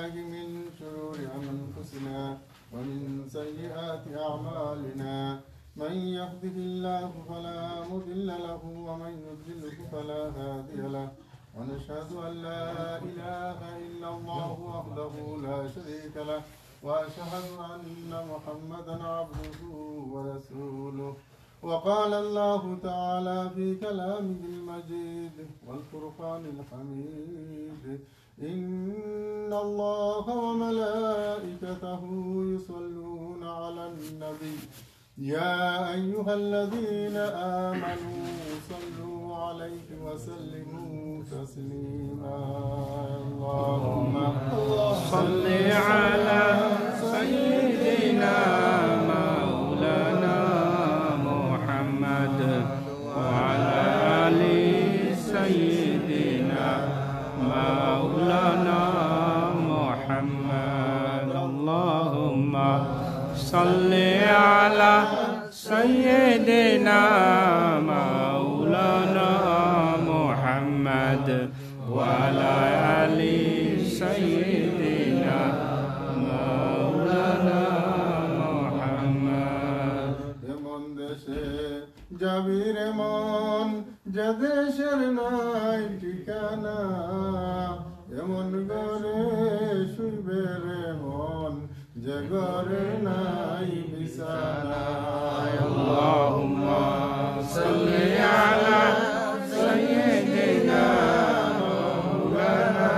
من شرور أنفسنا ومن سيئات أعمالنا من يهده الله فلا مضل له ومن يضلل فلا هادي له ونشهد أن لا إله إلا الله وحده لا شريك له وأشهد أن محمدا عبده ورسوله وقال الله تعالى في كلامه المجيد والفرقان الحميد إن الله وملائكته يصلون على النبي يا أيها الذين آمنوا صلوا عليه وسلموا تسليما اللهم صل على سيدنا مولانا محمد وعلى آل سيدنا مولانا محمد اللهم صل على سيدنا مولانا محمد وعلى آل سيدنا مولانا محمد এমন দেশে যাবি রে মন যে দেশের নাই ঠিকানা এমন ঘরে শুইবে রে মন যে ঘরে নাই বিছানা اللهم صل على سيدنا مولانا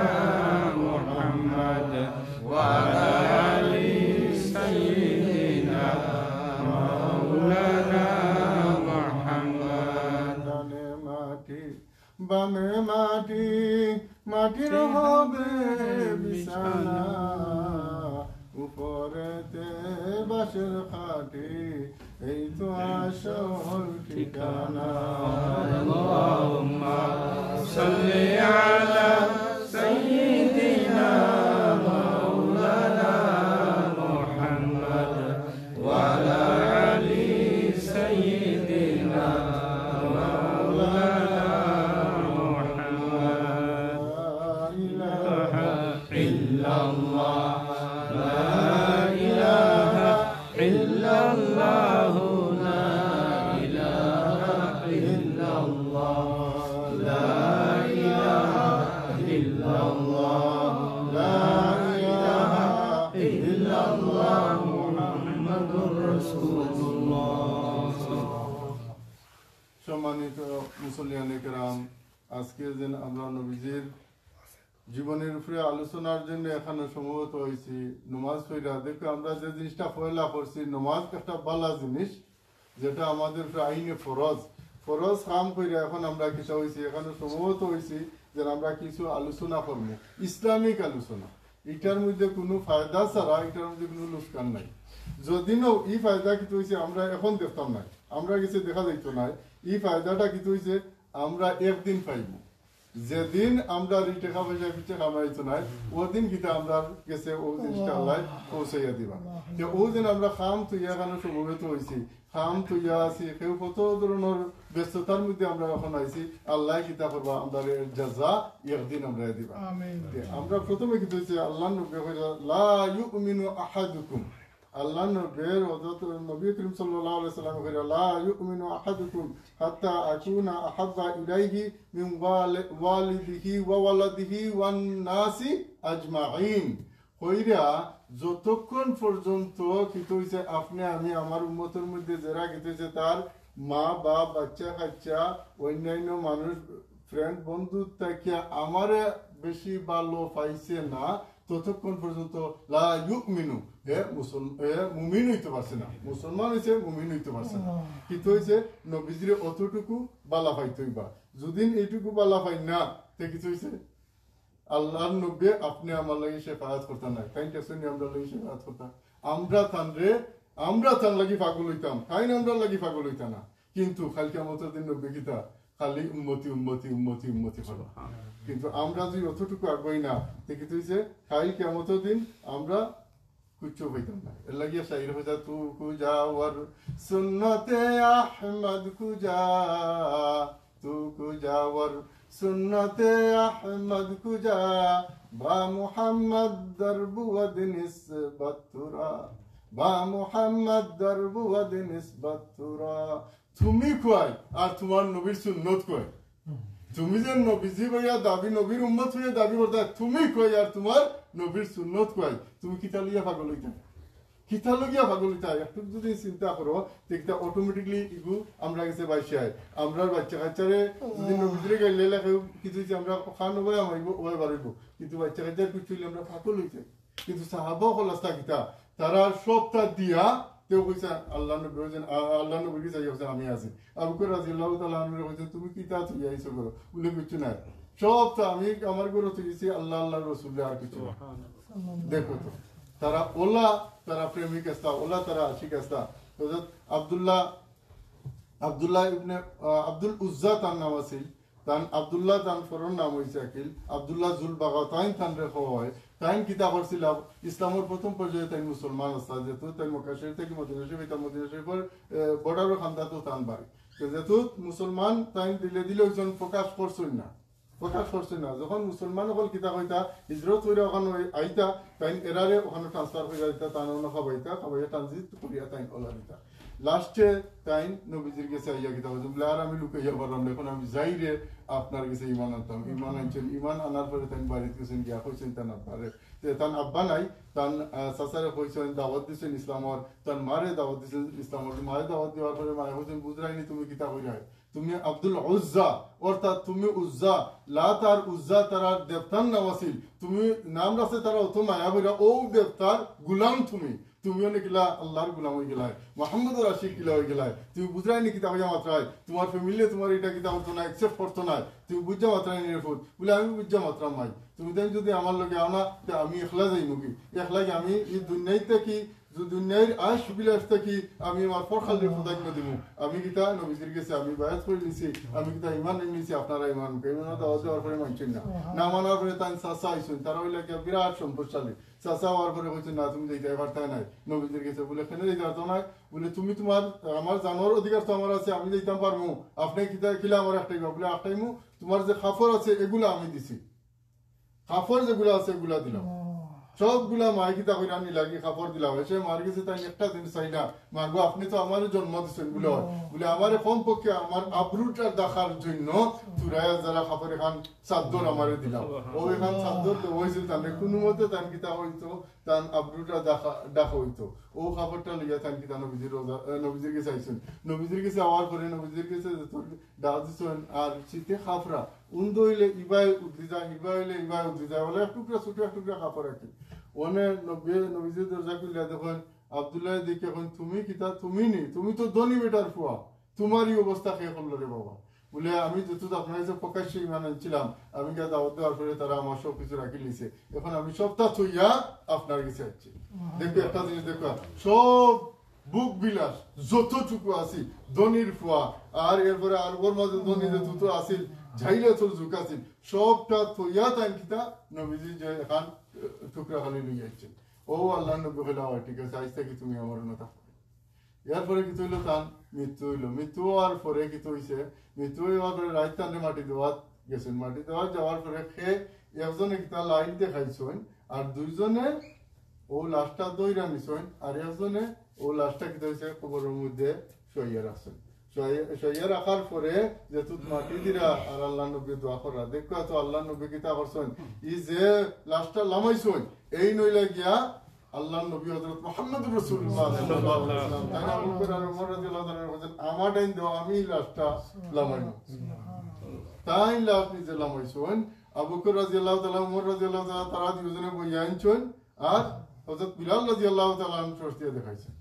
محمد وعلى آل سيدنا مولانا محمد ডানে মাটি বামে মাটি মাটির হবে বিছানা উপরেতে বাঁশের খাটি এই তো আসল ঠিকানা اللهم صل على سيدنا مولانا محمد وعلى آل سيدنا مولانا محمد لا إله إلا الله لا إله إلا الله لا إله إلا الله لا إله إلا الله محمد رسول الله সম্মানিত মুসলিয়ানে কেরাম আজকে যেন আমরা নবীজির জীবনের উপরে আলোচনার জন্য এখানে সমবেত হয়েছি নমাজ পড়া দেখো আমরা যে জিনিসটা পয়লা করছি নমাজ একটা ভালো জিনিস যেটা আমাদের আইনে ফরজ কাম করে এখন আমরা কিছু হয়েছি এখানে সমবেত হয়েছি যে আমরা কিছু আলোচনা করবো ইসলামিক আলোচনা এটার মধ্যে কোনো ফায়দা ছাড়া এটার মধ্যে কোনো লোকসান নাই যদিও এই ফায়দা কিছু হয়েছে আমরা এখন দেখতাম না আমরা কিছু দেখা যাইতো না এই ফায়দাটা কিছু হয়েছে আমরা একদিন পাইব যেদিন আমরা এই টাকা পয়সা পিছিয়ে কামাইতো নাই ওদিন কিন্তু আমরা গেছে ও জিনিসটা আল্লাহ পৌঁছাইয়া দিবা যে ও দিন আমরা খাম তুইয়া কেন সমবেত হয়েছি খাম তুইয়া আছি কেউ কত ধরনের ব্যস্ততার মধ্যে আমরা এখন আইছি আল্লাহ কিতা করবা আমরা জাযা একদিন আমরা দিবা আমরা প্রথমে কিন্তু হয়েছে আল্লাহ নবী লা ইউমিনু আহাদুকুম আল্লাহ নবীর হযরত নবী করিম সাল্লাল্লাহু আলাইহি সাল্লাম কইরা লা ইউমিনু আহাদুকুম হাত্তা আকুনা আহাব্বা ইলাইহি মিন ওয়ালিদিহি ওয়া ওয়ালাদিহি ওয়ান নাসি আজমাইন কইরা যতক্ষণ পর্যন্ত কি হইছে আপনি আমি আমার উম্মতের মধ্যে যারা কি হইছে তার মা বাপ বাচ্চা কাচ্চা অন্যান্য মানুষ ফ্রেন্ড বন্ধু তাকিয়া আমারে বেশি ভালো পাইছে না ততক্ষণ পর্যন্ত লা ইউমিনু মুমিন হইতে পারছে না মুসলমান হইছে মুমিন হইতে পারছে না কিন্তু হইছে নবীজির অতটুকু বালা পাইতইবা যদি এইটুকু বালা পাই না তে কিছু হইছে আল্লাহর নবী আপনি আমার লাগি শেফাআত করতেন না কাইন্টা শুনি আমরা লাগি শেফাআত করতাম আমরা তার লাগি পাগল হইতাম কাইন আমরা লাগি পাগল হইতাম না কিন্তু খালি কিয়ামতের দিন নবী কিতা খালি উম্মতি উম্মতি উম্মতি উম্মতি হলো কিন্তু আমরা যদি অতটুকু আগ্রহী না দেখি তুই যে খাই কিয়ামতের দিন আমরা কুচ্ছু হইতাম না এর লাগিয়ে শাইর হইতা তু কুজাওয়ার সুন্নতে আহমদ কুজা তু কুজাওয়ার সুন্নতে আহমদ কুজা বা মুহাম্মদ দরবুদ নিসবতুরা বা মুহাম্মদ দরবুদ নিসবতুরা তুমি কয় আর তোমার নবীর সুন্নত কয় তুমি যে নবীজি ভাইয়া দাবি নবীর উম্মত হইয়া দাবি করতে তুমি কই আর তোমার নবীর সুন্নত কই তুমি কিতা লিয়া পাগল হইতা কিতা লগিয়া পাগল হইতা একটু যদি চিন্তা করো দেখতা অটোমেটিকলি ইগু আমরা গেছে বাইশায় আমরা বাচ্চা কাচ্চারে যদি নবীজিরে গাইলে লাগে কিছু যে আমরা খান হবে আমাইব ওই বাড়িব কিন্তু বাচ্চা কাচ্চার কিছু আমরা পাগল হইতে কিন্তু সাহাবা হলাস্তা কিতা তারা সবটা দিয়া তেও কইছে আল্লাহ নবী বলেন আল্লাহ নবী কি চাই হোসেন আমি আছি আবু বকর রাদিয়াল্লাহু তাআলা আনহু কইছেন তুমি কি তা তুই আইছো করো বলে কিছু নাই সব তো আমি আমার ঘরে তুইছি আল্লাহ আল্লাহর রাসূল আর কিছু দেখো তো তারা ওলা তারা প্রেমিক আসতা ওলা তারা আশিক আসতা হযরত আব্দুল্লাহ ইবনে আব্দুল উজ্জা তার নাম আছিল তান আব্দুল্লাহ তান ফরন নাম হইছে আকিল আব্দুল্লাহ জুল বাগাতাইন তান রেখো হয় তাইন কিতা করছিল ইসলামের প্রথম পর্যায়ে তাই মুসলমান আসতা যেহেতু তাই মক্কা শরীফ থেকে মদিনা শরীফ তার মদিনা শরীফের বর্ডারও খান্দা তো তান বাড়ি যেহেতু মুসলমান তাই দিলে ওইজন প্রকাশ করছেন না যখন মুসলমান হল কিতা কইতা হিজরত হইরা ওখানে আইতা তাই এরারে ওখানে ট্রান্সফার হয়ে যাইতা তান খাবাইয়া ট্রানজিট করিয়া তাই ওলা দিতা লাস্টে তাই নবীজির কাছে আইয়া কিতা বলে আর আমি লুকাইয়া পারলাম এখন আমি যাই রে আপনার কাছে ইমান আনতাম ইমান আনছেন ইমান আনার পরে তাই বাড়িতে গেছেন গিয়া কইছেন তান আব্বারে তান আব্বা নাই তান সাসারে কইছেন দাওয়াত দিছেন ইসলামর তান মারে দাওয়াত দিছেন ইসলামর মারে দাওয়াত দেওয়ার পরে মায়ে কইছেন বুঝরাইনি তুমি কিতা কইরা তুমি আব্দুল উজ্জা অর্থাৎ তুমি উজ্জা লাত আর উজ্জা তার দেবতার নাম আছিল তুমি নাম রাখছে তারা অত মায়া বইরা ও দেবতার গুলাম তুমি অনেক গিলা আল্লাহর গুলাম হয়ে গেলাই মোহাম্মদ রাশিদ গিলা হয়ে গেলাই তুমি বুঝরাই নি কিতা হইয়া মাত্রায় তোমার ফ্যামিলি তোমার এটা কিতা হতো না একসেপ্ট করতো না তুমি বুঝা মাত্রায় নিরাপদ বলে আমি বুঝা মাত্রা মাই তুমি তাই যদি আমার লগে আও না আমি একলা যাই মুখি একলা আমি এই দুনিয়াতে কি দুনিয়ার আশ বিলাস থাকি আমি আমার ফরখালের প্রদান্য দিব আমি কিতা নবীজির কাছে আমি বায়াত করে নিছি আমি কিতা ইমান নিছি আপনারা ইমান দাওয়াত দেওয়ার পরে মানছেন না মানার পরে তাই চাচা আইসুন তারা হইলে বিরাট সম্পদশালী চাচা হওয়ার পরে কইছেন না তুমি যাইতে পারতাই নাই নবীজির কাছে বলে কেন যাইতে পারতো না বলে তুমি তোমার আমার জানোয়ার অধিকার তো আমার আছে আমি যাইতাম পারবো আপনি কিতা কিলা আমার একটাই বলে একটাইমু তোমার যে খাফর আছে এগুলা আমি দিছি খাফর যেগুলা আছে এগুলা দিলাম সবগুলা মাইকিতা কইরা নি লাগি খাবার দিলা হয়েছে মার গেছে তাই একটা দিন চাই না মারবো আপনি তো আমার জন্ম দিচ্ছেন বলে আমার কম পক্ষে আমার আবরুটা দেখার জন্য তুরাইয়া যারা খাবার এখান চাদর আমারে দিলাম ও এখান চাদর তো হয়েছিল তার কোনো মতে তান কিতা হইতো তান আবরুটা ডাকা হইতো ও খাবারটা লইয়া তান কিতা নবীজির কাছে আইছেন নবীজির কাছে আওয়ার পরে নবীজির কাছে ডাক দিচ্ছেন আর শীতে খাফরা উন্দ হইলে ইবাই উঠি যায় ইবাই উঠি যায় বলে টুকরা ছোট টুকরা কাপড় রাখি ওনে নবীজির দরজা খুললে দেখুন আব্দুল্লাহ দেখে এখন তুমি কিতা তুমি তো ধনী বেটার ফুয়া তোমারই অবস্থা খেয়ে করলো রে বাবা বলে আমি যেহেতু আপনার কাছে প্রকাশ্যে ইমান আনছিলাম আমি গিয়ে দাওয়াত দেওয়ার পরে তারা আমার সব কিছু রাখি নিছে এখন আমি সবটা থইয়া আপনার কাছে আসছি দেখবে একটা জিনিস দেখো সব বুক বিলাস যতটুকু আছি ধনির ফুয়া আর এরপরে আর ওর মাঝে ধনী যে দুটো আসিল ঝাইলে তোর ঝুঁক আসিল সবটা থইয়া তাই কিতা নবীজি যে এখান টুকরা খালি নিয়ে যাচ্ছেন ও আল্লাহ নবী হইলা ঠিক আছে আজ থেকে তুমি আমার নতা এরপরে কিছু হইলো তান মৃত্যু হওয়ার পরে কিছু হয়েছে মৃত্যু হওয়ার পরে রাজস্থানে মাটি দেওয়াত গেছেন মাটি দেওয়া যাওয়ার পরে একজনে কিতা লাইট দেখাইছেন আর দুইজনে ও লাশটা দইরা নিছেন আর একজনে ও লাশটা কিতা হয়েছে কবরের মধ্যে শইয়া রাখছেন শইয়া রাখার পরে যেহেতু মাটি দিরা আর আল্লাহ নবী দোয়া করা দেখো তো আল্লাহ নবী কিতা করছেন ই যে লাশটা লামাইছেন এই নইলে গিয়া আল্লাহ নবী হযরত মুহাম্মদ রাসূলুল্লাহ সাল্লাল্লাহু আলাইহি ওয়াসাল্লাম তাই আবু বকর আর ওমর রাদিয়াল্লাহু তাআলা বলেন আমার ডাইন দাও আমি লাশটা লামাইনো তাই লাশ নিজে লামাইছেন আবু বকর রাদিয়াল্লাহু তাআলা ওমর রাদিয়াল্লাহু তাআলা তারা দুজনে বইয়া আনছেন আর হযরত বিলাল রাদিয়াল্লাহু তাআলা টর্চ দেখাইছেন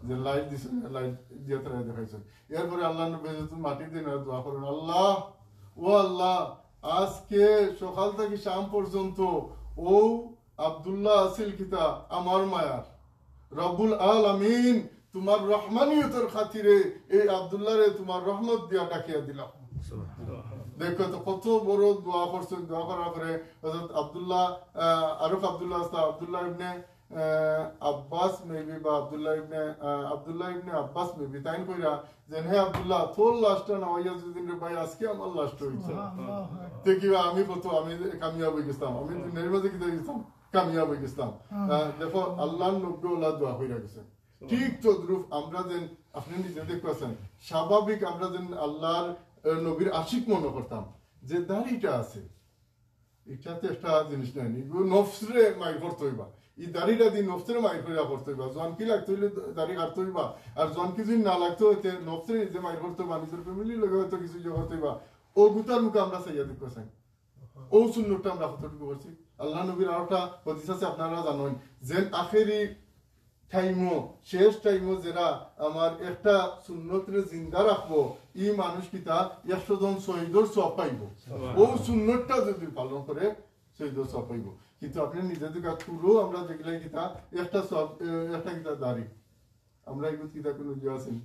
যে লাইট দিছেন লাইট দিয়ে তারা দেখাইছেন এরপরে আল্লাহ নবী যখন মাটি দিয়ে দোয়া করেন আল্লাহ ও আল্লাহ আজকে সকাল থেকে শাম পর্যন্ত ও আব্দুল্লাহ আসিল কিতা আমার মায়ার রব্বুল আলামিন তোমার রহমানিয়তের খাতিরে এই আব্দুল্লাহ রে তোমার রহমত দিয়া ডাকিয়া দিলাম দেখো তো কত বড় দোয়া করছেন দোয়া করার পরে হযরত আব্দুল্লাহ আরফ আব্দুল্লাহ ইবনে আব্বাস মেবি বা আব্দুল্লাহ ইবনে আব্বাস মেবি তাইন কইরা যে হে আব্দুল্লাহ তোর লাশটা না হইয়া যদি রে ভাই আজকে আমার লাশটা হইছে তে কি আমি কত আমি কামিয়াব হয়ে গেছিলাম আমি দুনিয়ার মাঝে কি গেছিলাম কামিয়াব হয়ে গেছিলাম দেখো আল্লাহর নবী ওলা দোয়া কইরা গেছে ঠিক তদ্রুপ আমরা যেন আপনি নিজে দেখতেছেন স্বাভাবিক আমরা যেন আল্লাহর নবীর আশিক মনে করতাম যে দাড়িটা আছে এটাতে একটা জিনিস নাই নফসরে মাইর করতে হইবা এই দাড়িটা দিয়ে নফসরে মাইর করে করতে হইবা জন কি লাগতে হইলে দাড়ি কাটতে হইবা আর জন কি যদি না লাগতে হইতে নফসরে নিজে মাইর করতে হইবা নিজের ফ্যামিলির লগে হয়তো কিছু ইয়ে করতে হইবা ও গুতার মুখে আমরা সাইয়া দিতে চাই ও সুন্নতটা আমরা কতটুকু করছি আল্লাহ নবীর আরেকটা হাদিস আছে আপনারা জানেন যে আখেরি টাইমও শেষ টাইমও যারা আমার একটা সুন্নতরে জিন্দা রাখবো এই মানুষ কিতা 100 জন শহীদর সওয়াব পাইব ও সুন্নতটা যদি পালন করে শহীদর সওয়াব পাইব কিন্তু আপনি নিজে দিকে পুরো আমরা দেখলে কিতা একটা সব একটা কিতা দাঁড়ি আমরা এগুলো কিতা কোনো যে আছেন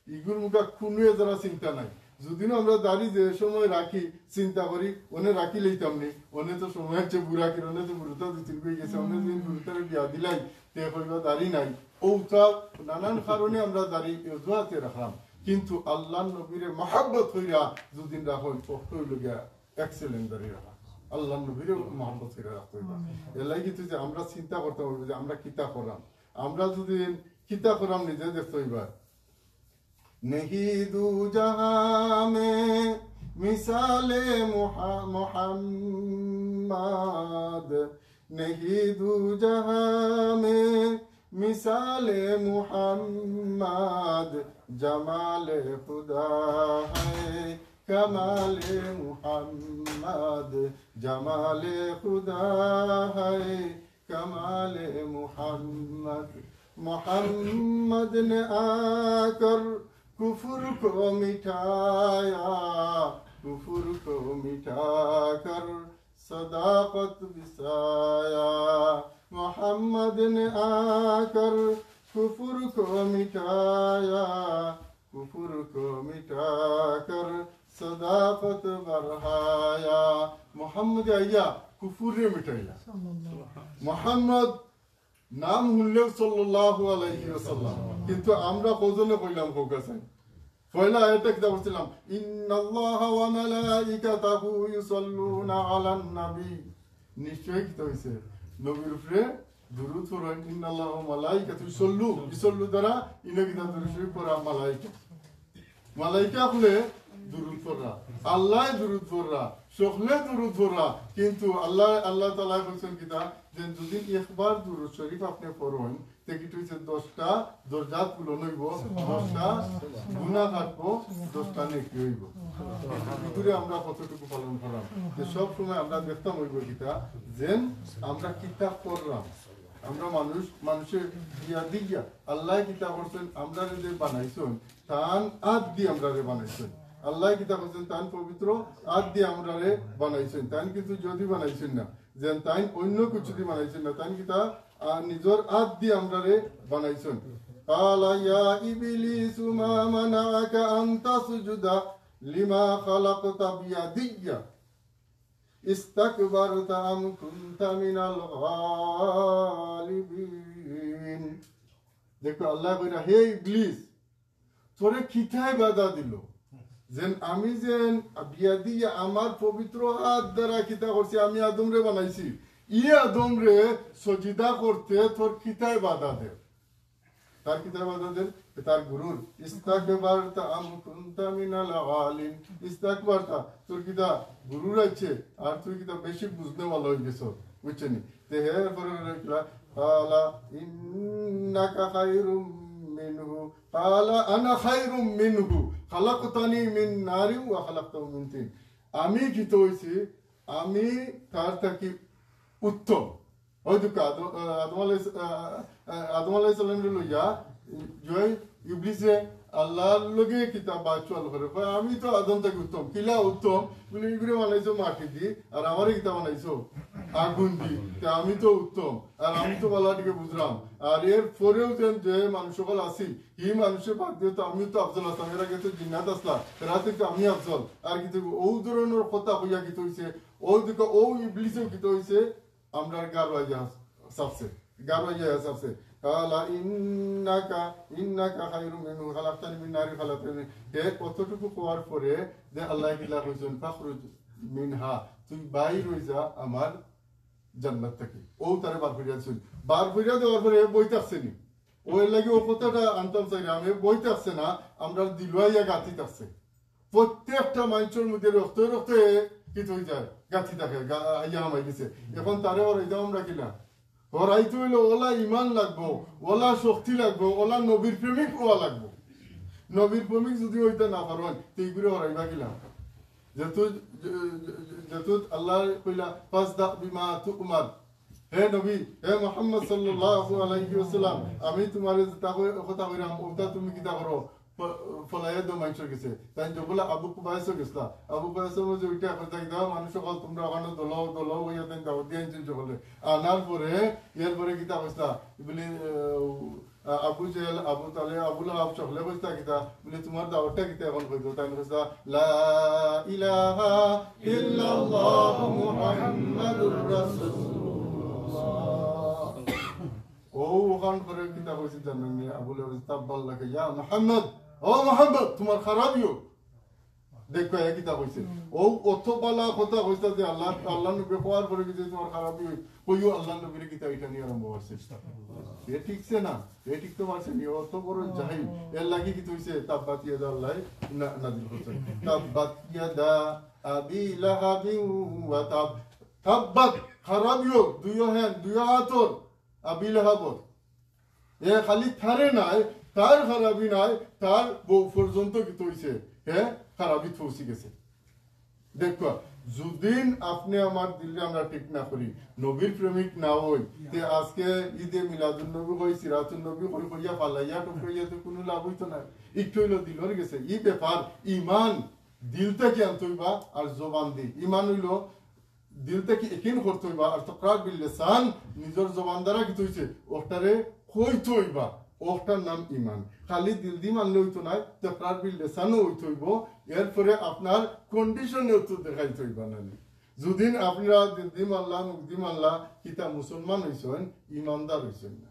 এগুলোর মুখে কোনো যারা চিন্তা নাই যদিও আমরা দাঁড়ি যে সময় রাখি চিন্তা করি ওনে রাখি লইতাম নি ওনে তো সময় হচ্ছে বুড়া কি ওনে তো বুড়োটা দিন হয়ে গেছে অনেক দিন বুড়োটারে বিয়া দিলাই তে কইবা দাঁড়ি নাই ওটা নানান কারণে আমরা দাঁড়ি জোয়াতে রাখলাম কিন্তু আল্লাহ নবীর মহাব্বত হইয়া যদিন রাখো হইল গিয়া এক্সেলেন্ট দাঁড়িয়ে রাখা আল্লাহ নবীর মহাব্বত হইয়া রাখতে হইবা এলাই কিন্তু যে আমরা চিন্তা করতে পারবো যে আমরা কিতা করলাম আমরা যদি কিতা করলাম নিজে দেখতে হইবা नहीं दू जहां में मिसाले मोहम्मद नहीं दू जहां में मिसाले मोहम्मद जमाले खुदा है कमाले मोहम्मद जमाले खुदा है कमाले मोहम्मद मोहम्मद ने आकर कुफर को मिटाया कुफर को मिटाकर सदाकत बिसाया मोहम्मद ने आकर कुफर को मिटाया कुफर को मिटाकर सदाकत बढ़ाया मोहम्मद आया कुफर मिटाया मोहम्मद নাম শুনলেও সাল্লাল্লাহু আলাইহি ওয়াসাল্লাম কিন্তু আমরা কজনে কইলাম কোকাছেন পয়লা আয়াতে কি বলছিলাম ইন্নাল্লাহা ওয়া মালাইকাতাহু ইউসাল্লুনা আলান নবী নিশ্চয়ই কি হইছে নবীর উপরে দুরূদ পড়েন ইন্নাল্লাহা ওয়া মালাইকাতাহু ইউসাল্লু দ্বারা ইনকি দুরূদ শরীফ পড়া মালাইকা হলে দুরূদ পড়া আল্লাহ দুরূদ পড়া সকলে দুরূদ পড়া কিন্তু আল্লাহ তাআলা বলেন কিতা যে যদি একবার দুরূদ শরীফ আপনি পড়েন তে কি হইছে 10টা দরজাত গুলো নইব 10টা গুনাহ কাটবো 10টা নেকি হইব এগুলো আমরা কতটুকু পালন করলাম যে সব সময় আমরা দেখতাম হইব কিতা যেন আমরা কিতাব পড়লাম আমরা মানুষের দিয়া আল্লাহ কিতাব করছেন আমরা যে বানাইছেন তান আদ দিয়ে আমরা বানাইছেন আল্লাহ কিতাব করছেন তান পবিত্র আদ দিয়ে আমরা বানাইছেন তান কিন্তু যদি বানাইছেন না যেন তাই অন্য কিছু দিয়ে বানাইছেন না তাই কিতা নিজের আদ দিয়ে আমরা বানাইছেন قال يا إبليس ما منعك أن تسجد لما خلقت بيدي استكبرت أم كنت من الغالبين দেখো আল্লাহ কইরা হে ইবলিস তোরে কিতায় বাধা দিল যেন আমি যেন বিয়া দিয়ে আমার পবিত্র হাত দ্বারা কিতা করছি আমি আদমরে বানাইছি আদমরে সজিদা করতে তোর কিতায় বাধা দে তার কিতায় বাধা দে তার গুরুর ইস্তাকবারতা আম কুনতা মিনাল আলিম ইস্তাকবারতা তোর কিতা গুরুর আছে আর তুই কিতা বেশি বুঝতে ভালো হয়ে গেছ বুঝছেনি তে হের পরে কিলা কালা ইন্নাকা খায়রুম মিনহু কালা আনা খায়রুম মিনহু খালাকতানি মিন নারিন ওয়া খালাকতাহু মিন তিন আমি কি তো হইছি আমি তার থেকে উত্তম হয়তো আদম আলাইহিস সালাম লইয়া জয় ইবলিসে আল্লাহর লগে কিতাব বাচল করে আমি তো আদম থেকে উত্তম কিলা উত্তম বলে ইবরে বানাইছো মাটি দি আর আমারে কিতাব বানাইছো আগুন দি তে আমি তো উত্তম আর আমি তো বালাটিকে বুঝলাম আর এর পরেও যে মানুষ সকল আছি এই মানুষের বাদ দিয়ে তো আমি তো আফজল আসলাম এর আগে তো জিন্নাত আসলাম এরা থেকে আমি আফজল আর কিন্তু ও ধরনের কথা হইয়া কি হইছে ও দিকে ও ইবলিসেও কি হইছে আমরা গার বাজা सबसे गारो ये सबसे काला इन्नका खायरुम मिनहु खलाकतानी मिन नारि खलाकतानी হে কতটুকু কোয়ার পরে যে আল্লাহ কিলা কইছেন ফাখরুজ মিনহা তুই বাইর হই যা আমার জান্নাত থেকে ও তারে বার করিয়া দিছেন বার করিয়া দেওয়ার পরে বইতে আসছে নি ওই লাগি ও কথাটা আনতাম চাই আমি বইতে আসছে না আমরা দিলুয়াইয়া গাতিতে আসছে প্রত্যেকটা মানুষের মধ্যে রক্ত রক্তে কি হয়ে যায় গাছি থাকে ইয়া আমায় দিছে এখন তারে ওর এই আমরা কিনা হরাইতে হইলে ওলা ইমান লাগবো ওলা শক্তি লাগবো ওলা নবীর প্রেমিক হওয়া লাগবো নবীর প্রেমিক যদি হইতে না পারেন তো এইগুলো হরাইবা কিনা যেহেতু আল্লাহ কইলা ফাসদা বিমা তুমার হে নবী হে মুহাম্মদ সাল্লাল্লাহু আলাইহি ওয়াসাল্লাম আমি তোমার কথা কইরাম ওটা তুমি কিতা করো ফলাইয়া দো মানুষের গেছে তাই যখন আবু কুবাইসও গেছিলা আবু কুবাইসও যে ওইটা কথা কি দাও মানুষ সকল তোমরা ওখানে দলাও হইয়া দেন দাও দিয়ে আনছেন সকলে আনার পরে এর পরে কিতা কইতা বলি আবু জেল আবু তালে আবুল আব সকলে কইতা কিতা বলি তোমার দাওয়াতটা কিতা এখন কইতো তাই কইতা লা ইলাহা ইল্লাল্লাহ মুহাম্মাদুর রাসূলুল্লাহ ও ওখান করে কিতা কইছি জানেন আবুল তাব্বাল্লাকা ইয়া মুহাম্মদ ও মুহাম্মদ তোমার খারাপিও দেখো এই কিতা কইছে ও অতবালা কথা কইতা যে আল্লাহ নবী কোয়ার করে যে তোমার খারাপি কইও আল্লাহ নবীর কিতা এটা নিয়ে আরম্ভ করছে এ ঠিকছে না এ ঠিক তো মারছে নি অত বড় জাহিল এর লাগি কি হইছে তাব্বাত ইয়াদা আল্লাহ নাযিল করছে তাব্বাত ইয়াদা আবি লাহাবি ওয়া তাব্বাত খারাপিও দুইও হ্যাঁ দুইও হাতর আবি লাহাব এ খালি থারে নাই তার খারাপি নাই তার বউ পর্যন্ত কি হইছে হ্যাঁ খারাপি পৌঁছে গেছে দেখো যদিন আপনি আমার দিলে আমরা ঠিক না করি নবীর প্রেমিক না হই তে আজকে ঈদে মিলাদুন নবী কই সিরাতুন নবী কই কইয়া পালাইয়া টুকরাইয়া তো কোনো লাভ হইতো না একটু হইলো দিলর গেছে এই ব্যাপার ঈমান দিল থেকে আনতে হইবা আর জবান দি ঈমান হইলো দিল থেকে ইকিন করতে হইবা আর তাকরার বিল লিসান নিজের জবান দ্বারা কি হইছে ওটারে কইতে হইবা ওটার নাম ঈমান খালি দিল দি মানলে হইতো না তাকরার বিল লিসানও হইতে হইব এরপরে আপনার কন্ডিশনেও তো দেখাইতে হইবা না যদিন আপনারা দিল দি মানলা মুখ দি মানলা কিতা মুসলমান হইছেন ঈমানদার হইছেন না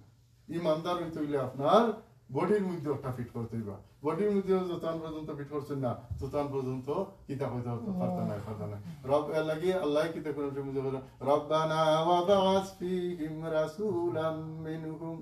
ঈমানদার হইতে হইলে আপনার বডির মধ্যে ওটা ফিট করতে হইবা বডির মধ্যে যতক্ষণ পর্যন্ত ফিট করছেন না ততক্ষণ পর্যন্ত কিতা হইতে পারতা না রব লাগি আল্লাহ কিতা করে মধ্যে বলে রব্বানা ওয়া বা'আস ফীহিম রাসূলাম মিনহুম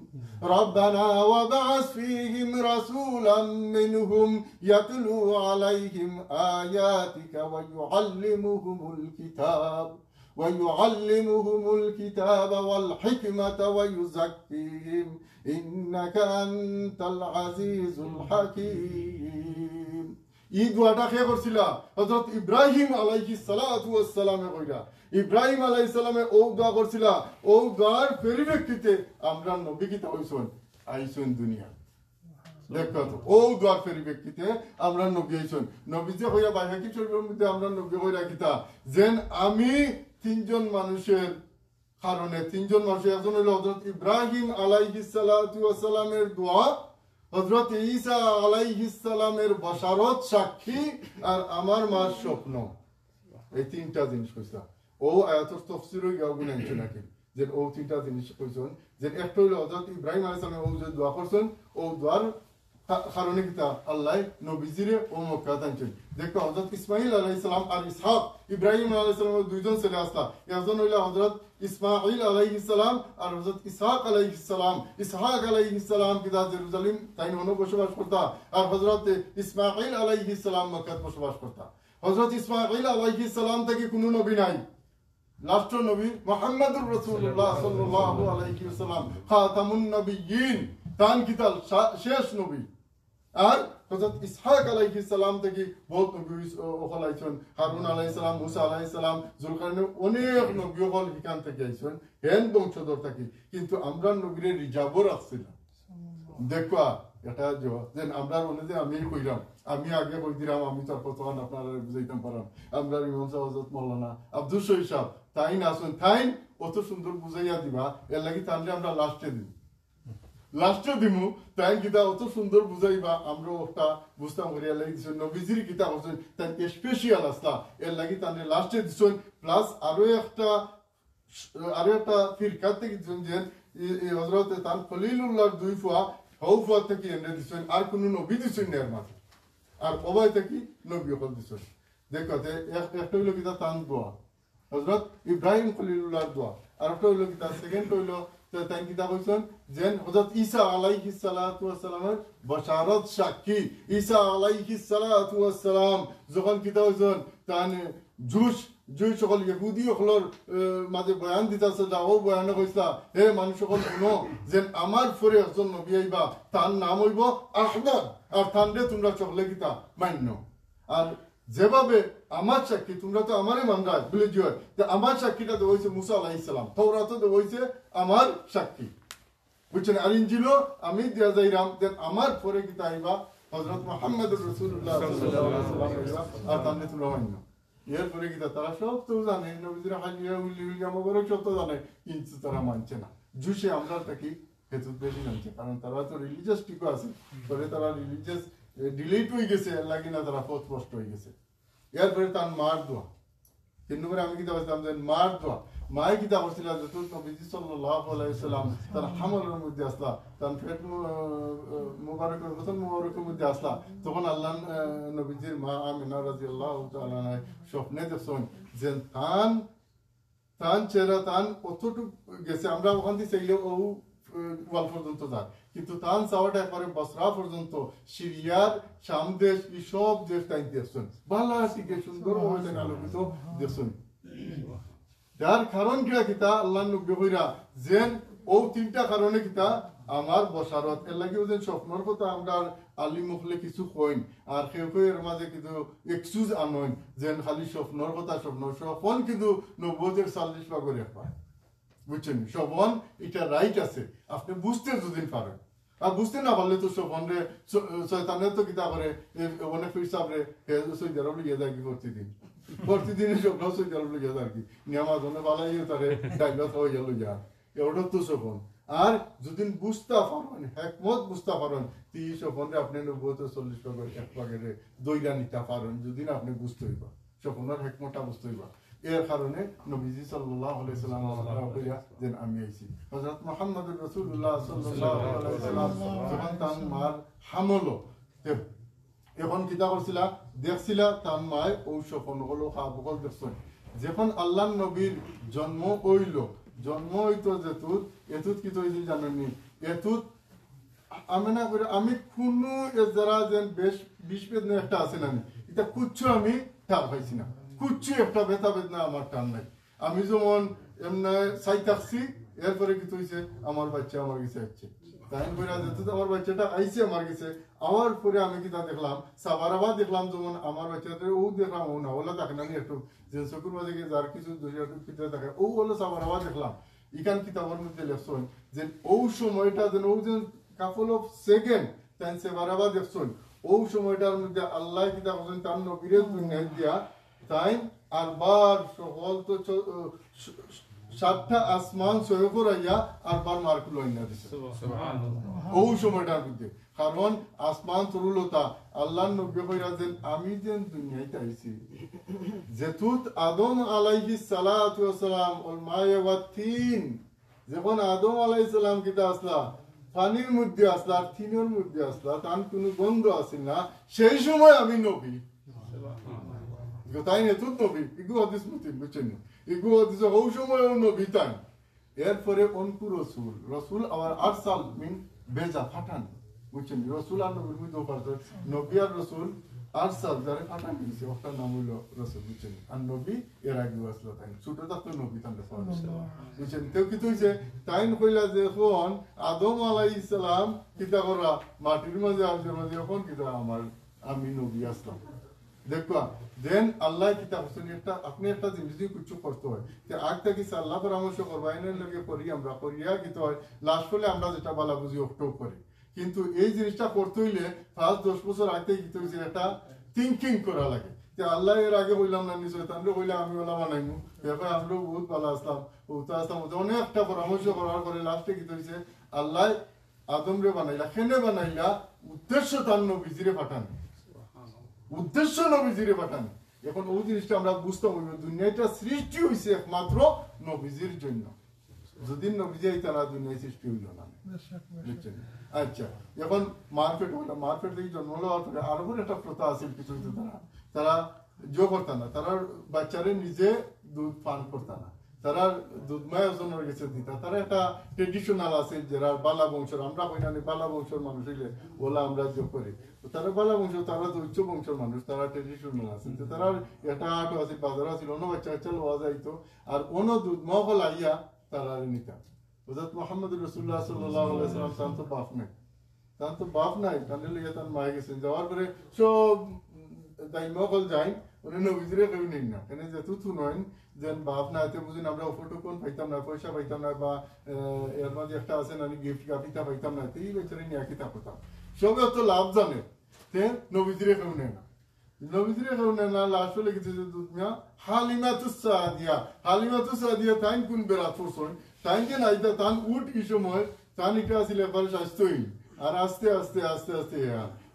রব্বানা ওয়া বা'আস ফীহিম রাসূলাম মিনহুম ইয়াতলু আলাইহিম আয়াতিকা ওয়া ইউআল্লিমুহুমুল কিতাব ويعلمهم الكتاب والحكمة ويزكيهم إنك أنت العزيز الحكيم এই দোয়াটা কে করছিল হযরত ইব্রাহিম আলাইহিস সালাতু ওয়াস সালামে কইরা ইব্রাহিম আলাইহিস সালামে ও দোয়া করছিল ও দোয়ার পরিপ্রেক্ষিতে আমরা নবী কি হইছেন আইছেন দুনিয়া দেখো তো ও দোয়ার পরিপ্রেক্ষিতে আমরা নবী আইছেন নবী যে হইয়া বাইহাকি শরীফের মধ্যে আমরা নবী হইরা কিতা যেন আমি তিনজন মানুষের কারণে তিনজন মানুষের একজন হলো হযরত ইব্রাহিম আলাইহিস সালাতু ওয়াস সালামের দোয়া হযরত ঈসা আলাইহিস সালামের বাশারত সাক্ষী আর আমার মার স্বপ্ন এই তিনটা জিনিস কইছা ও আয়াতের তাফসীরে গাওগুন আনছে নাকি যে ও তিনটা জিনিস কইছেন যে একটা হলো হযরত ইব্রাহিম আলাইহিস সালাম ও যে দোয়া করছেন ও দোয়ার কারণে কিতা আল্লাহ নবীজিরে ও মক্কা আনছেন দেখো হযরত ইসমাঈল আলাইহিস সালাম আর ইসহাক ইব্রাহিম আলাইহিস সালামের দুইজন ছেলে আসতা একজন হইলো হযরত ইসমাঈল আলাইহিস সালাম আর হযরত ইসহাক আলাইহিস সালাম ইসহাক আলাইহিস সালাম কিতা জেরুজালেম তাই ননো বসবাস করতা আর হযরত ইসমাঈল আলাইহিস সালাম মক্কাত বসবাস করতা হযরত ইসমাঈল আলাইহিস সালাম থেকে কোনো নবী নাই লাস্ট নবী মুহাম্মদুর রাসূলুল্লাহ সাল্লাল্লাহু আলাইহি ওয়াসাল্লাম খাতামুন নবিয়্যিন তান কিতাল শেষ নবী আর হযরত ইসহাক আলাইহিস সালাম থেকে বহুত নবী হলাইছেন হারুন আলাইহিস সালাম মুসা আলাইহিস সালাম জুলকারনাইন অনেক নবী হল হিকান থেকে আইছেন হেন বংশধর থেকে কিন্তু আমরা নবীর রিজার্ভ রাখছিল দেখো এটা যে আমরা মনে যে আমি কইরাম আমি আগে কই দিলাম আমি তার তখন আপনারা বুঝাইতাম পারাম আমরা ইমাম সাহেব হযরত মাওলানা আব্দুল শহীদ সাহেব তাই না শুন তাই অত সুন্দর বুঝাইয়া দিবা এর লাগি তাহলে আমরা লাস্টে দিমু তাই কিতা অত সুন্দর বুঝাইবা আমরা ওটা বুঝতাম করিয়া লাগি দিছেন নবীজির কিতা হচ্ছেন তাই স্পেশাল আসলা এর লাগি তাহলে লাস্টে দিছেন প্লাস আরো একটা আরো একটা ফিরকাত থেকে যে হযরত তান খলিলুল্লাহর দুই ফুয়া হৌফা থেকে এনে দিছেন আর কোন নবী দিছেন না এর মাঝে আর অবাই থেকে নবী হল দিছেন দেখো একটা হইলো কিতা তান দোয়া হযরত ইব্রাহিম খলিলুল্লাহর দোয়া আর একটা হইলো কিতা সেকেন্ড হইলো তাই কিতা কইছেন যে হযরত ঈসা আলাইহিস সালাতু ওয়াস সালামের বশারত সাক্ষী ঈসা আলাইহিস সালাতু ওয়াস সালাম যখন কিতা হইছেন তান জুই সকল ইহুদি সকলের মাঝে বয়ান দিতেছে যাও বয়ান কইসা হে মানুষ সকল শুনো যে আমার পরে একজন নবী আইবা তার নাম হইব আহমদ আর তান্ডে তোমরা সকলে কিতা মান্য আর যেভাবে আমার সাক্ষী তোমরা তো আমারই মানরা বলে যে আমার সাক্ষীটা তো হয়েছে মুসা আলাইহিস সালাম তাওরাতে তো হয়েছে আমার সাক্ষী বুঝছেন আর ইনজিল আমি দিয়া যাইরাম যে আমার পরে কিতা আইবা হযরত মুহাম্মদুর রাসূলুল্লাহ সাল্লাল্লাহু আলাইহি ওয়াসাল্লাম আর তান্ডে তোমরা মান্য এরপরে কি তারা সব তো জানে নবীদের হাজিরা উল্লিয়া মগরক সব তো জানে কিন্তু তারা মানছে না জুসে আমরা থাকি হেতু বেশি মানছে কারণ তারা তো রিলিজিয়াস টিকো আছে পরে তারা রিলিজিয়াস ডিলিট হয়ে গেছে লাগি না তারা পথ স্পষ্ট হয়ে গেছে এরপরে তার মার দোয়া 3 নম্বরে আমি কিতা বলছিলাম যে মার দোয়া মাই কিতা করছিল যে তো নবীজি সাল্লাল্লাহু আলাইহি সাল্লাম তার হামলের মধ্যে আসলা তার পেট মুবারকের প্রথম মুবারকের মধ্যে আসলা তখন আল্লাহ নবীজির মা আমিনা রাদিয়াল্লাহু তাআলা স্বপ্নে দেখছেন যে তান চেহারা তান কতটুকু গেছে আমরা ওখান থেকে চাইলে ও ওয়াল পর্যন্ত যায় কিন্তু তান চাওয়াটা একবারে বসরা পর্যন্ত সিরিয়ার শাম দেশ এই সব দেশ তাই দেখছেন ভালো থেকে সুন্দর ভাবে আলোকিত দেখছেন যার কারণ কিতা আল্লাহ নবী কইরা যেন ও তিনটা কারণে কিতা আমার বসারত এর লাগিও যেন স্বপ্নর কথা আমরা আলি মুখলে কিছু কইন আর এর মাঝে কিন্তু এক্সকিউজ আনইন যেন খালি স্বপ্নর কথা স্বপ্ন কিন্তু নবুয়তের 40 ভাগের এক ভাগ বুঝছেন স্বপ্ন এটা রাইট আছে আপনি বুঝতে যদি পারেন আর বুঝতে না পারলে তো স্বপ্ন রে শয়তানের তো কিতা করে অনেক ফিরসাব রে সৈয়দ আরব লিয়ে যায় কি প্রতিদিনের স্বপ্ন সৈয়দ আরব লিয়ে যায় কি নিয়ামা জন্য বালাই তারে ডাইলত হয়ে গেল যা এওটা তো স্বপ্ন আর যদি বুঝতে পারেন একমত বুঝতে পারেন তি স্বপ্নে আপনি নবুয়তের 40 ভাগের এক ভাগের দইরা নিতে পারেন যদি না আপনি বুঝতে হইবা স্বপ্নের হেকমতটা বুঝতে হইবা এর কারণে নবীজি সাল্লাল্লাহু আলাইহি সাল্লাম বলিয়া যেন আমি আইছি হযরত মুহাম্মদুর রাসূলুল্লাহ সাল্লাল্লাহু আলাইহি সাল্লাম যখন তার মার হামলো এখন কিতা করছিল দেখছিল তার মায় ও স্বপ্ন হলো খাবল দেখছেন যখন আল্লাহর নবীর জন্ম হইতো যেতুত এতুত কি তৈরি জানেননি এতুত আমি না করে আমি কোনো যারা যেন বেশ 20 পেজ একটা আছে না এটা কুচ্ছু আমি ঠাপ পাইছি না কুচ্ছু একটা বেতা বেদনা আমার টান নাই আমি যেমন এমনি সাই থাকছি এরপরে কি হয়েছে আমার বাচ্চা আমার কাছে আসছে তাই করে যেহেতু আমার বাচ্চাটা আইছে আমার কাছে আমার পরে আমি কি তা দেখলাম সাবারাবাদ দেখলাম যেমন আমার বাচ্চাটা ও দেখলাম ও না ওলা দেখে না একটু যে চকুর মাঝে যার কিছু ভিতরে থাকে ও হলো সাবারাবাদ দেখলাম ইখান কিতাবের মধ্যে লেখছেন যে ও সময়টা যেন ও যে কাপল অফ সেকেন্ড তাই সাবারাবাদ দেখছেন ও সময়টার মধ্যে আল্লাহ কিতাব বলেন তার নবীরের দুনিয়া দিয়া তাই আর বার সকল তো 7টা আসমান সয়ে করাইয়া আর বার মার্কুল হইনা দিছে সুবহানাল্লাহ ও সময়টার মধ্যে কারণ আসমান তরুলতা আল্লাহ নবী কইরা যেন আমি যেন দুনিয়াতে আইছি যেতুত আদম আলাইহিস সালাতু ওয়াস সালাম ওয়াল মায়ে ওয়াত তিন যখন আদম আলাইহিস সালাম কিতা আসলা পানির মধ্যে আসলা আর তিনের মধ্যে আসলা তার কোনো গন্ধ আসে না সেই সময় আমি নবী সুবহানাল্লাহ তাই না তুই নবী ইগু হাদিস মুতিন বুঝছেন ইগু হাদিস ও সময় নবী তাই এরপরে অনকু রসুল আবার আরসাল মিন বেজা ফাটান বুঝছেন রসুল আর নবীর মধ্যে পারতো নবী আর রসুল আরসাল যারে ফাটান দিয়েছে ওটার নাম হইল রসুল বুঝছেন আর নবী এর আগে আসলো তাই ছোটটা তো নবী তাহলে বুঝছেন কেউ কি হয়েছে তাই কইলা যে এখন আদম আলাইহিস সালাম কিতা করা মাটির মাঝে আজের মাঝে এখন কিতা আমি নবী আসলাম দেখো দেন আল্লাহ কিতাব একটা আপনি একটা জিনিস কিছু করতে হয় যে আগ থেকে আল্লাহ পরামর্শ করবো আইনের লগে করি আমরা করিয়া কিতে হয় লাস্ট হলে আমরা যেটা বলা বুঝি অক্টোব করি কিন্তু এই জিনিসটা করতে হইলে ফার্স্ট 10 বছর আগ থেকে কিতে হয়েছে একটা থিঙ্কিং করা লাগে যে আল্লাহ এর আগে হইলাম না নিশ্চয় তাহলে হইলে আমি ওলা বানাইমু এরপরে আমরাও বহুত ভালো আসলাম অনেক একটা পরামর্শ করার পরে লাস্টে কিতে হয়েছে আল্লাহ আদম রে বানাইলা কেনে বানাইলা উদ্দেশ্য তার নবীজিরে পাঠান উদ্দেশ্য নবীজিরে পাঠান এখন ওই জিনিসটা আমরা বুঝতে হবে দুনিয়াটা সৃষ্টি হয়েছে একমাত্র নবীজির জন্য যদি নবীজি তারা দুনিয়ায় সৃষ্টি হইল না বুঝছেন আচ্ছা এখন মারপেট থেকে জন্ম হওয়ার পরে আরো একটা প্রথা আছে কিছু কিছু তারা জো করতো না তারা বাচ্চারে নিজে দুধ পান করতো না তারা দুধ মায় ওজনের গেছে দিতা তারা একটা ট্রেডিশনাল আছে যারা বালা বংশের আমরা কই না বালা বংশের মানুষ হইলে ওলা আমরা যোগ করি তারা বালা বংশ তারা তো উচ্চ বংশের মানুষ তারা ট্রেডিশনাল আছে তারা এটা আটো আছে বাজার আছে অন্য বাচ্চা বাচ্চা লওয়া যাইতো আর অন্য দুধ মহল আইয়া তারা নিতা হযরত মুহাম্মদ রাসূলুল্লাহ সাল্লাল্লাহু আলাইহি ওয়াসাল্লাম তার তো বাপ নাই তাহলে লিয়ে তার মায়ে গেছেন যাওয়ার পরে সব তাই মহল যাই উনি নবীজিরে কেউ নেই না এনে যেহেতু তু নয় যেন বাপ না এতে বুঝিন আমরা ফটো কোন পাইতাম না পয়সা পাইতাম না বা এর মাঝে একটা আছে না গিফট কাপিতা পাইতাম না এই বেচারে নিয়ে কিতা করতাম সবে তো লাভ জানে তে নবীজিরে কেউ নেই না নবীজিরে কেউ নেই না লাস্ট হলে কিছু দুনিয়া হালিমাতুস সাদিয়া তাইন কোন বেরাত ফুরসন তাইন যে নাইতা তান উঠ কি সময় তান এটা আসলে একবার স্বাস্থ্যহীন আর আস্তে আস্তে আস্তে আস্তে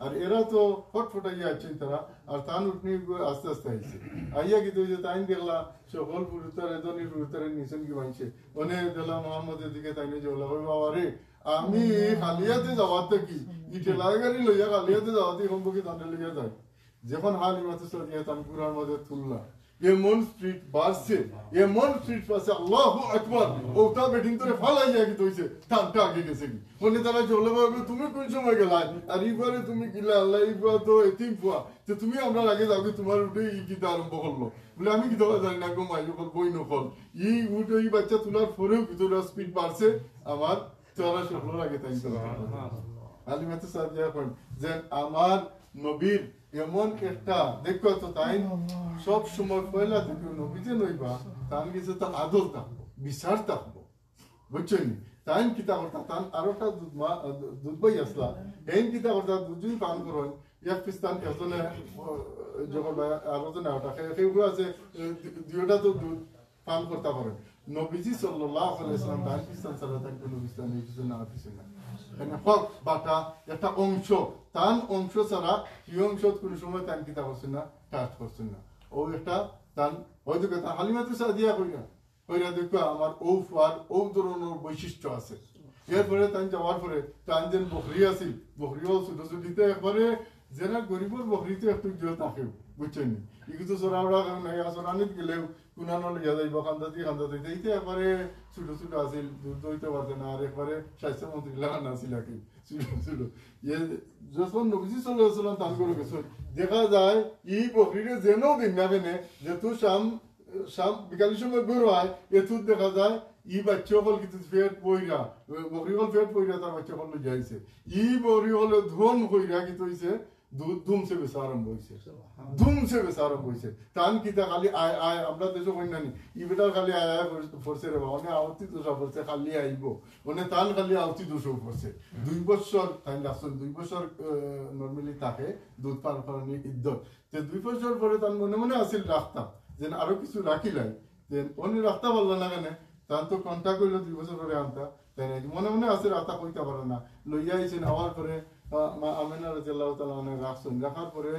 আর এরা তো ফটফটাইয়া আছেন তারা আর তান উঠনি আস্তে আস্তে আইছে আইয়া কিন্তু যে তাইন দেখলা সকল পুরুতার এদনি পুরুতারে নিছেন কি মানছে ওনে দেখলা মোহাম্মদের দিকে তাইনে যে বলা বাবা রে আমি হালিয়াতে যাওয়াতে কি ইটে লাগারি লইয়া হালিয়াতে যাওয়াতে সম্পর্কে তান্ডে লইয়া যাই যখন হালিমাতুস সাদিয়া তান কুরআন মধ্যে তুললা এমন স্ট্রিট বাসছে এমন স্ট্রিট পাশে আল্লাহু আকবার ওটা বেটিং তোরে ফালাইয়া কি হইছে টানটা আগে গেছে কি মনে তারা চলে বলবে তুমি কোন সময় গেলা আর এইবারে তুমি গিলা আল্লাহ এইবা তো এতিম ফুয়া যে তুমি আমরা আগে যাও তোমার উঠে ই গীতা আরম্ভ করলো বলে আমি গীতা জানি না গো মাই বল বই নকল ই উঠে এই বাচ্চা তোলার পরেও ভিতরে স্পিড বাড়ছে আমার চলা সকল আগে তাই হালিমাতুস সাদিয়া কোন যে আমার নবীর এমন একটা দেখো তো তাই সব সময় পয়লা থেকে নবীতে নইবা তান গেছে তো আদল থাকবো বিচার থাকবো বুঝছেন তাই কিতা করতা তান আরোটা দুধ বই আসলা এই কিতা করতা দুজন পান করেন এক পিস্তান এজনে যখন আরো জনে ওটা সেগুলো আছে দুইটা তো দুধ পান করতে পারেন নবীজি সাল্লাল্লাহু আলাইহি ওয়াসাল্লাম তান পিস্তান সারা তাকে নবীস্তান এই কিছু না পিছনে মানে হক বাটা একটা অংশ তান অংশ ছাড়া এই অংশ কোন সময় তান কিতা করছেন না টাচ করছেন না ও একটা তান হয়তো কথা হালিমাতুস সাদিয়া কইরা দেখো আমার ও ফার ও ধরনের বৈশিষ্ট্য আছে এরপরে তান যাওয়ার পরে তান যেন বকরি আছিল বকরিও ছোট ছোটিতে একবারে যেনা গরিবর বকরিতে একটু জিও থাকে বুঝছেন এগুলো সরা ওরা নাই আসরানিত গেলেও কুনানো লিয়া যাইব খান্দাতি এইতে একবারে ছোট ছোট আছিল দুধ দইতে পারছে না আর একবারে স্বাস্থ্যমন্ত্রী লাগা নাছিল আর কি ছোট যখন নবীজি সাল্লাল্লাহু আলাইহি ওয়াসাল্লাম তান করে গেছে দেখা যায় এই বকরিরে যেন দিন না কেনে যেহেতু শাম বিকালের সময় বের হয় এতুত দেখা যায় ই বাচ্চা হল কিন্তু ফেট পইরা বকরি হল ফেট পইরা তার বাচ্চা হল যাইছে ই বকরি হল ধন হইরা কিন্তু হইছে দুধ ধুমছে বেচা আরম্ভ হইছে ধুমছে বেচা আরম্ভ হইছে তান কিতা খালি আয় আয় আমরা দেশে কইনানি ই বেটার খালি আয় আয় ফরছে রে বাবা অনে আউতি দোষা ফরছে খালি আইব অনে তান খালি আউতি দোষও ফরছে 2 বছর তাই রাখছেন 2 বছর নরমালি থাকে দুধ পান করার ইদ্দত তে 2 বছর পরে তার মনে মনে আসিল রাখতাম যেন আরো কিছু রাখিলাই যে অনে রাখতে পারল না কেন তান তো কন্টাক্ট করলো 2 বছর পরে আনতা তাই মনে মনে আছে রাখতা কইতে পারে না লইয়া আইছেন আওয়ার পরে মা আমিনা রাদিয়াল্লাহু তাআলা আনহা রাখছেন রাখার পরে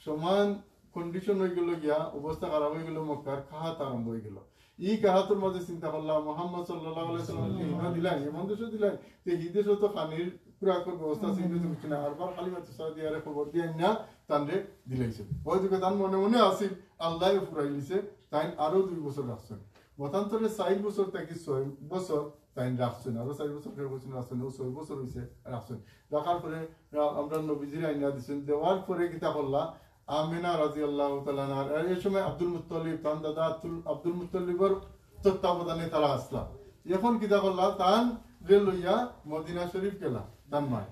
সমান কন্ডিশন হয়ে গেল গিয়া অবস্থা খারাপ হয়ে গেল মক্কার খাহাত আরম্ভ হয়ে গেল এই কাহাতের মধ্যে চিন্তা করলাম মুহাম্মদ সাল্লাল্লাহু আলাইহি ওয়াসাল্লামকে ইমান দিলাই এমন দেশ দিলাই যে এই দেশে তো পানির পুরা কোন ব্যবস্থা ছিল কিছু না আরবার হালিমাতুস সাদিয়ারে খবর দিয়ে না তানরে দিলাইছে ওই দিকে তান মনে মনে আসিল আল্লাহ ফুরাই দিছে তাই আরো 2 বছর রাখছেন মতান্তরে 4 বছর থেকে 6 বছর তাই রাখছেন আরো 4 বছর বছর রাখছেন 6 বছর হইছে রাখছেন রাখার পরে আমরা নবীজির আইনা দিছেন দেওয়ার পরে কিতা করলা আমিনা রাদিয়াল্লাহু তাআলা আর এই সময় আব্দুল মুত্তালিব তান দাদা আব্দুল মুত্তালিবর তত্ত্বাবধানে তারা আসলা এখন কিতা করলা তান রে লইয়া মদিনা শরীফ গেলা তান মাই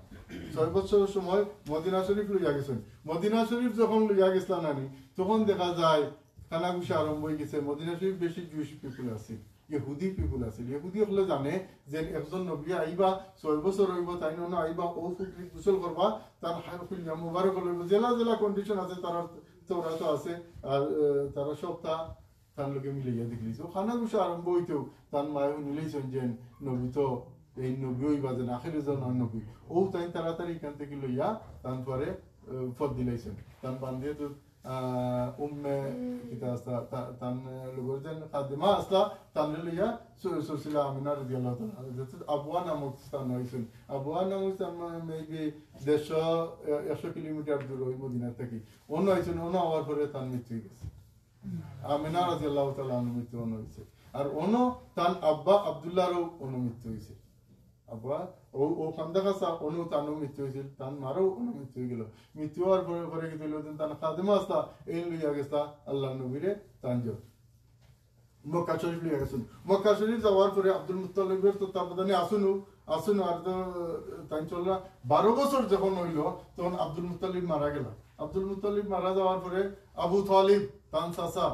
6 বছরের সময় মদিনা শরীফ লইয়া গেছেন মদিনা শরীফ যখন লইয়া গেছলা নানি তখন দেখা যায় কানাঘুষা আরম্ভ হয়ে গেছে মদিনা শরীফ বেশি জুইশ পিপল আছে ইহুদি পিপল আছে ইহুদি হলে জানে যে একজন নবী আইবা 6 বছর হইব তাই না আইবা ও ফুকরি গোসল করবা তার হারফিল মুবারক হইব জেলা জেলা কন্ডিশন আছে তার তোরাত আছে আর তারা সবটা তার লোকে মিলিয়ে দেখলিছ কানাঘুষা আরম্ভ হইতেও তার মায়ও নিলেছেন যে নবী তো এই নবী হইবা যে আখের জন নবী ও তাই তাড়াতাড়ি এখান থেকে লইয়া তারপরে ফদ দিলাইছেন তার বান্ধিয়ে তো উম্মে কিতা আসলা তান লগর যেন খাদিমা আসলা তান লইয়া সুরসিলা আমিনা রাদিয়াল্লাহু তাআলা যেটা আবওয়া নামক স্থান হইছেন আবওয়া নামক স্থান মেবি 150 কিলোমিটার দূর ওই মদিনা থেকে অন্য হইছেন অন্য হওয়ার পরে তান মৃত্যু গেছে আমিনা রাদিয়াল্লাহু তাআলা মৃত্যু হইছে আর অন্য তান আব্বা আব্দুল্লাহরও অনুমৃত্যু হইছে আব্বা ও খান্দাকাসা অনু তানও মৃত্যু হয়েছিল তান মারও অনুমৃত্যু হয়ে গেল মৃত্যু হওয়ার পরে পরে কি হইল তান খাদিমা আসতা এই লইয়া গেছা আল্লাহ নবীরে তানজো মক্কা শরীফ লইয়া গেছেন মক্কা শরীফ যাওয়ার পরে আব্দুল মুত্তালিবের তত্ত্বাবধানে আসুন আর তাই চললা 12 বছর যখন হইল তখন আব্দুল মুত্তালিব মারা গেল আব্দুল মুত্তালিব মারা যাওয়ার পরে আবু তালিব তান চাচা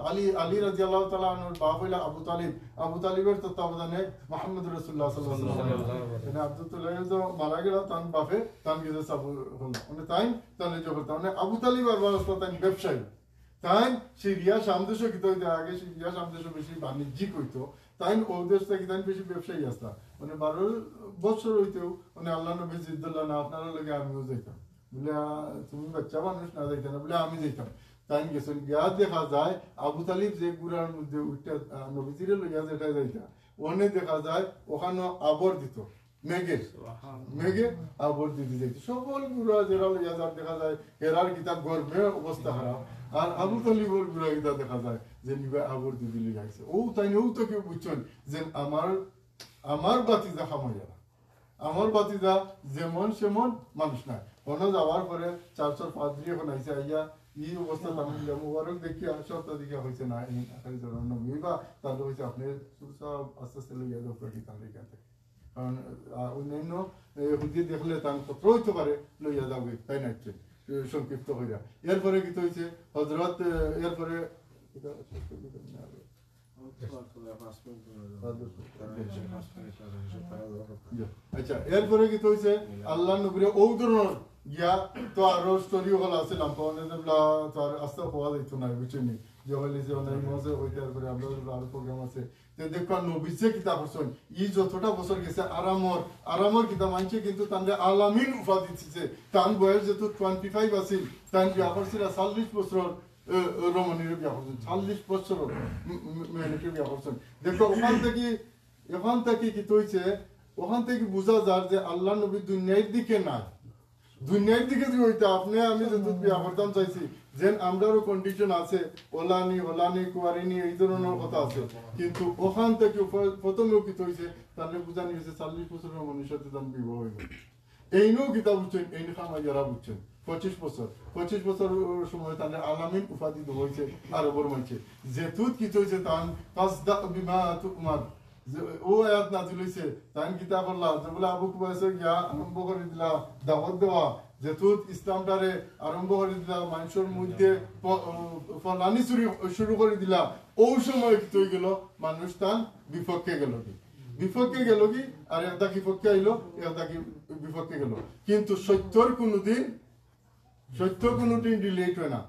আলী রাদিয়াল্লাহু তাআলা আনহুর বাপ হইলা আবু তালিবের তত্ত্বাবধানে মুহাম্মদ রাসূলুল্লাহ সাল্লাল্লাহু আলাইহি ওয়াসাল্লাম আব্দুল তালিব তো মারা গেল তান বাপে তান গিয়ে সাবু হল মানে তাই তাহলে যখন মানে আবু তালিব আর বাবা তাই ব্যবসায়ী তাই সিরিয়া সামদেশ কিতো আগে সিরিয়া সামদেশ বেশি বাণিজ্যিক হইতো তাই ও দেশ থেকে তাই বেশি ব্যবসায়ী আসতাম মানে 12 বছর হইতেও মানে আল্লাহ নবী জিদ্দুল্লাহ না আপনারা লগে আমিও যাইতাম বলে তুমি বাচ্চা মানুষ না যাইতে না বলে আমি যাইতাম তাই গেছেন গিয়া দেখা যায় আবু তালিব যে গুড়ার মধ্যে উঠটা নবীজিরে লইয়া যেটা যাইতা ওখানে দেখা যায় ওখানে আবর দিত মেঘে আবর দিতে যাইত সকল গুড়া যারা লইয়া যার দেখা যায় এরার কিতাব গর্ভে অবস্থা খারাপ আর আবু তালিবর গুড়া কিতাব দেখা যায় যে নিবা আবর দিতে লইয়া গেছে ও তাই ও তো কেউ বুঝছেন যে আমার বাতিজা খামাইয়া আমার বাতিজা যেমন সেমন মানুষ নাই কোনো যাওয়ার পরে 405 এখন আইসে আইয়া এই অবস্থা তামিল মুবারক দেখিয়া সপ্তাহ দেখিয়া হয়েছে না এই আকারে ধরুন নবীবা তাহলে হয়েছে আপনি সব আস্তে আস্তে লইয়া যাও প্রকৃতান লেখা থেকে কারণ অন্যান্য হুদি দেখলে তার পত্র হইতে পারে লইয়া যাবে তাই না সংক্ষিপ্ত হইয়া এরপরে কি হয়েছে হজরত এরপরে আচ্ছা এরপরে কি হয়েছে আল্লাহ নবীর ও ধরনের গিয়া তো আরো স্টোরি হল আছে তো আর আস্তে হওয়া যাইতো না বুঝছেনি যে হইলে যে অনেক মজা হইতে তারপরে আমরা আরো প্রোগ্রাম আছে তো দেখো নবীজে কিতাব পড়ছেন ই যতটা বছর গেছে আরামর কিতাব মানছে কিন্তু তাদের আলামিন উপাধি দিচ্ছে তার বয়স যেহেতু 25 আছিল তার বিয়া করছিল 40 বছর রমণীর বিয়া করছেন 40 বছর মেয়েকে বিয়া করছেন দেখো ওখান থেকে কি হয়েছে ওখান থেকে বোঝা যায় যে আল্লাহ নবী দুনিয়ার দিকে নাই দুনিয়ার দিকে যে হইতে আপনি আমি যত বিয়া করতাম চাইছি যে আমরারও কন্ডিশন আছে ওলানি কুয়ারিনি এই ধরনের কথা আছে কিন্তু ওখান থেকে প্রথমেও কি হয়েছে তাহলে বুঝানি হয়েছে 40 বছরের মানুষের সাথে তার বিবাহ হইল এইনও গীতা বুঝছেন এই খামাই যারা বুঝছেন 25 বছর সময় তাহলে আলামিন উপাধি হয়েছে আরবর মানছে যেতুত কি হয়েছে তান ফাসদা বিমা তুমার ও আয়াত নাযিল হইছে তাই কিতাব আল্লাহ যেগুলো আবু কুবাইসে গিয়া আরম্ভ করে দিলা দাওয়াত দেওয়া যেতুত ইসলামটারে আরম্ভ করে দিলা মানুষের মধ্যে ফলানি শুরু করে দিলা ওই সময় কি হয়ে গেল মানুষ তার বিপক্ষে গেল কি আর একটা কি পক্ষে আইলো একটা কি বিপক্ষে গেল কিন্তু সত্যর কোনদিন ডিলেট হয় না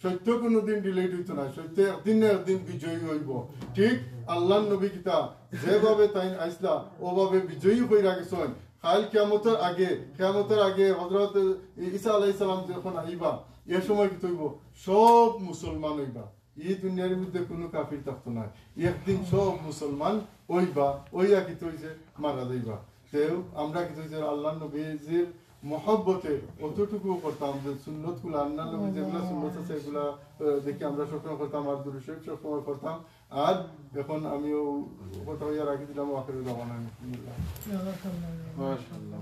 সত্য কোনদিন ডিলেট হইতো না সত্য একদিন বিজয়ী হইব ঠিক আল্লাহ নবী কিতা যেভাবে তাই আইসলা ওভাবে বিজয়ী হইয়া গেছেন কাল কিয়ামতের আগে হযরত ঈসা আলাইহিস সালাম যখন আইবা এ সময় কি হইব সব মুসলমান হইবা এই দুনিয়ার মধ্যে কোনো কাফির থাকতো না একদিন সব মুসলমান হইবা ওইয়া কি হইছে মারা যাইবা তেও আমরা কি হইছে আল্লাহ নবীর মহব্বতে অতটুকু করতাম যে সুন্নত গুলো আল্লাহ নবী যেগুলো সুন্নত আছে এগুলা দেখি আমরা সবসময় করতাম আর দুরূদ শরীফ সবসময় করতাম আর এখন আমিও কথা হইয়া রাখি দিলাম আখিরুল জামান আলহামদুলিল্লাহ মাশাআল্লাহ।